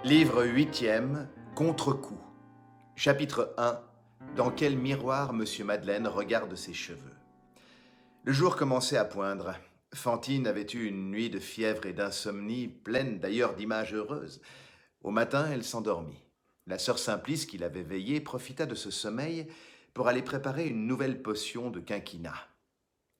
Livre 8e, Contre-coup. Chapitre 1. Dans quel miroir Monsieur Madeleine regarde ses cheveux. Le jour commençait à poindre. Fantine avait eu une nuit de fièvre et d'insomnie, pleine d'ailleurs d'images heureuses. Au matin, elle s'endormit. La sœur Simplice, qui l'avait veillée, profita de ce sommeil pour aller préparer une nouvelle potion de quinquina.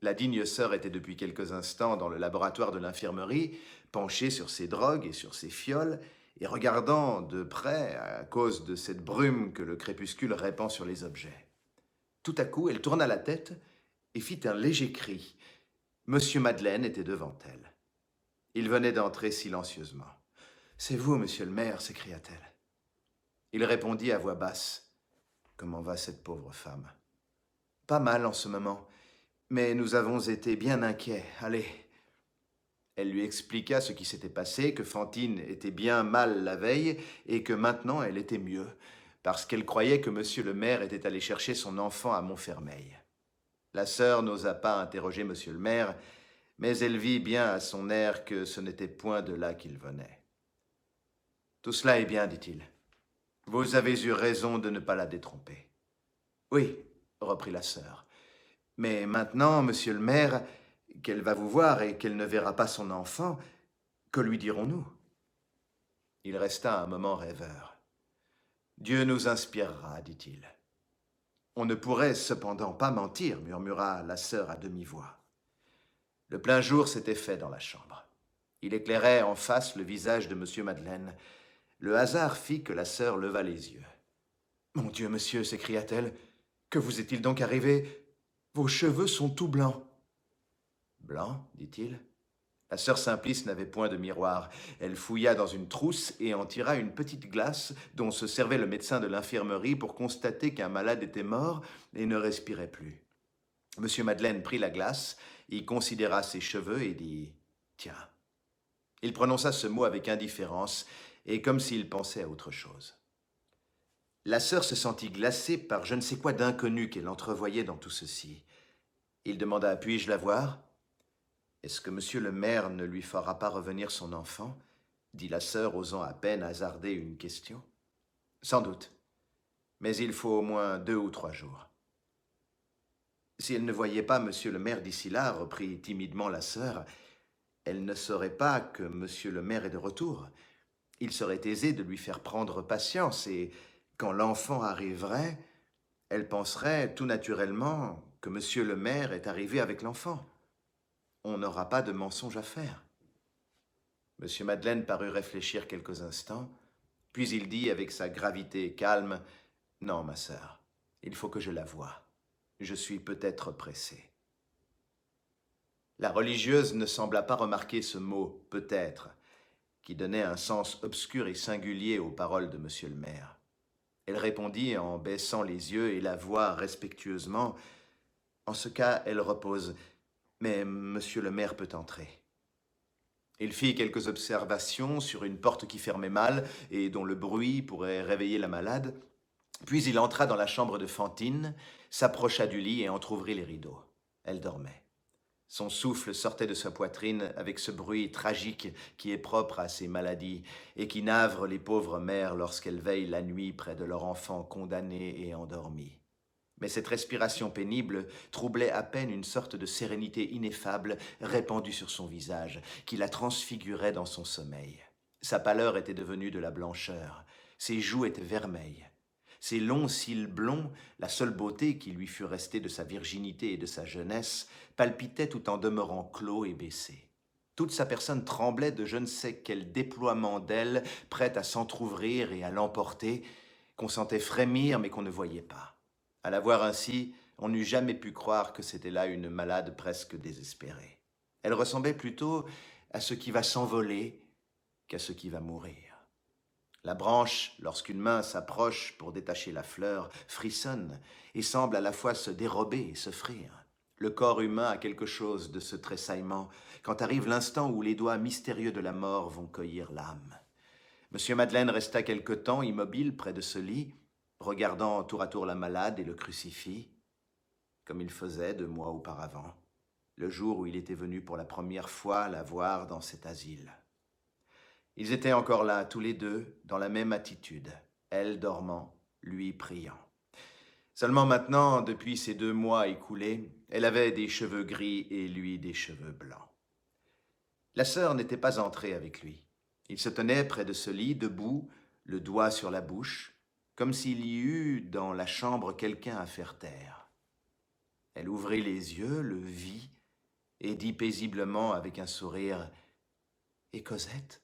La digne sœur était depuis quelques instants dans le laboratoire de l'infirmerie, penchée sur ses drogues et sur ses fioles, et regardant de près à cause de cette brume que le crépuscule répand sur les objets. Tout à coup, elle tourna la tête et fit un léger cri. Monsieur Madeleine était devant elle. Il venait d'entrer silencieusement. « C'est vous, monsieur le maire » s'écria-t-elle. Il répondit à voix basse. « Comment va cette pauvre femme ?»« Pas mal en ce moment. Mais nous avons été bien inquiets. Allez. » Elle lui expliqua ce qui s'était passé, que Fantine était bien mal la veille et que maintenant elle était mieux, parce qu'elle croyait que monsieur le maire était allé chercher son enfant à Montfermeil. La sœur n'osa pas interroger monsieur le maire, mais elle vit bien à son air que ce n'était point de là qu'il venait. « Tout cela est bien, dit-il. Vous avez eu raison de ne pas la détromper. »« Oui, reprit la sœur. Mais maintenant, monsieur le maire, qu'elle va vous voir et qu'elle ne verra pas son enfant, que lui dirons-nous » Il resta un moment rêveur. « Dieu nous inspirera, dit-il. »« On ne pourrait cependant pas mentir, murmura la sœur à demi-voix. » Le plein jour s'était fait dans la chambre. Il éclairait en face le visage de monsieur Madeleine. Le hasard fit que la sœur leva les yeux. « Mon Dieu, monsieur, s'écria-t-elle, que vous est-il donc arrivé? Vos cheveux sont tout blancs. »« Blancs, dit-il. » La sœur Simplice n'avait point de miroir. Elle fouilla dans une trousse et en tira une petite glace dont se servait le médecin de l'infirmerie pour constater qu'un malade était mort et ne respirait plus. Monsieur Madeleine prit la glace, y considéra ses cheveux et dit « Tiens ». Il prononça ce mot avec indifférence et comme s'il pensait à autre chose. La sœur se sentit glacée par je ne sais quoi d'inconnu qu'elle entrevoyait dans tout ceci. Il demanda « Puis-je la voir ?» « Est-ce que monsieur le maire ne lui fera pas revenir son enfant ?» dit la sœur, osant à peine hasarder une question. « Sans doute, mais il faut au moins 2 ou 3 jours. » « Si elle ne voyait pas monsieur le maire d'ici là, reprit timidement la sœur, elle ne saurait pas que monsieur le maire est de retour. Il serait aisé de lui faire prendre patience et, quand l'enfant arriverait, elle penserait tout naturellement que monsieur le maire est arrivé avec l'enfant. On n'aura pas de mensonge à faire. » Monsieur Madeleine parut réfléchir quelques instants, puis il dit avec sa gravité calme, « Non, ma sœur, il faut que je la voie. Je suis peut-être pressé. » La religieuse ne sembla pas remarquer ce mot « peut-être », qui donnait un sens obscur et singulier aux paroles de monsieur le maire. Elle répondit en baissant les yeux et la voix respectueusement, « En ce cas, elle repose, mais monsieur le maire peut entrer. » Il fit quelques observations sur une porte qui fermait mal et dont le bruit pourrait réveiller la malade, puis il entra dans la chambre de Fantine, s'approcha du lit et entr'ouvrit les rideaux. Elle dormait. Son souffle sortait de sa poitrine avec ce bruit tragique qui est propre à ces maladies et qui navre les pauvres mères lorsqu'elles veillent la nuit près de leur enfant condamné et endormi. Mais cette respiration pénible troublait à peine une sorte de sérénité ineffable répandue sur son visage, qui la transfigurait dans son sommeil. Sa pâleur était devenue de la blancheur, ses joues étaient vermeilles. Ses longs cils blonds, la seule beauté qui lui fût restée de sa virginité et de sa jeunesse, palpitaient tout en demeurant clos et baissés. Toute sa personne tremblait de je ne sais quel déploiement d'ailes, prête à s'entr'ouvrir et à l'emporter, qu'on sentait frémir mais qu'on ne voyait pas. À la voir ainsi, on n'eût jamais pu croire que c'était là une malade presque désespérée. Elle ressemblait plutôt à ce qui va s'envoler qu'à ce qui va mourir. La branche, lorsqu'une main s'approche pour détacher la fleur, frissonne et semble à la fois se dérober et s'offrir. Le corps humain a quelque chose de ce tressaillement quand arrive l'instant où les doigts mystérieux de la mort vont cueillir l'âme. Monsieur Madeleine resta quelque temps immobile près de ce lit, regardant tour à tour la malade et le crucifix, comme il faisait 2 mois auparavant, le jour où il était venu pour la première fois la voir dans cet asile. Ils étaient encore là, tous les deux, dans la même attitude, elle dormant, lui priant. Seulement maintenant, depuis ces 2 mois écoulés, elle avait des cheveux gris et lui des cheveux blancs. La sœur n'était pas entrée avec lui. Il se tenait près de ce lit, debout, le doigt sur la bouche, comme s'il y eût dans la chambre quelqu'un à faire taire. Elle ouvrit les yeux, le vit, et dit paisiblement avec un sourire « Et Cosette ?»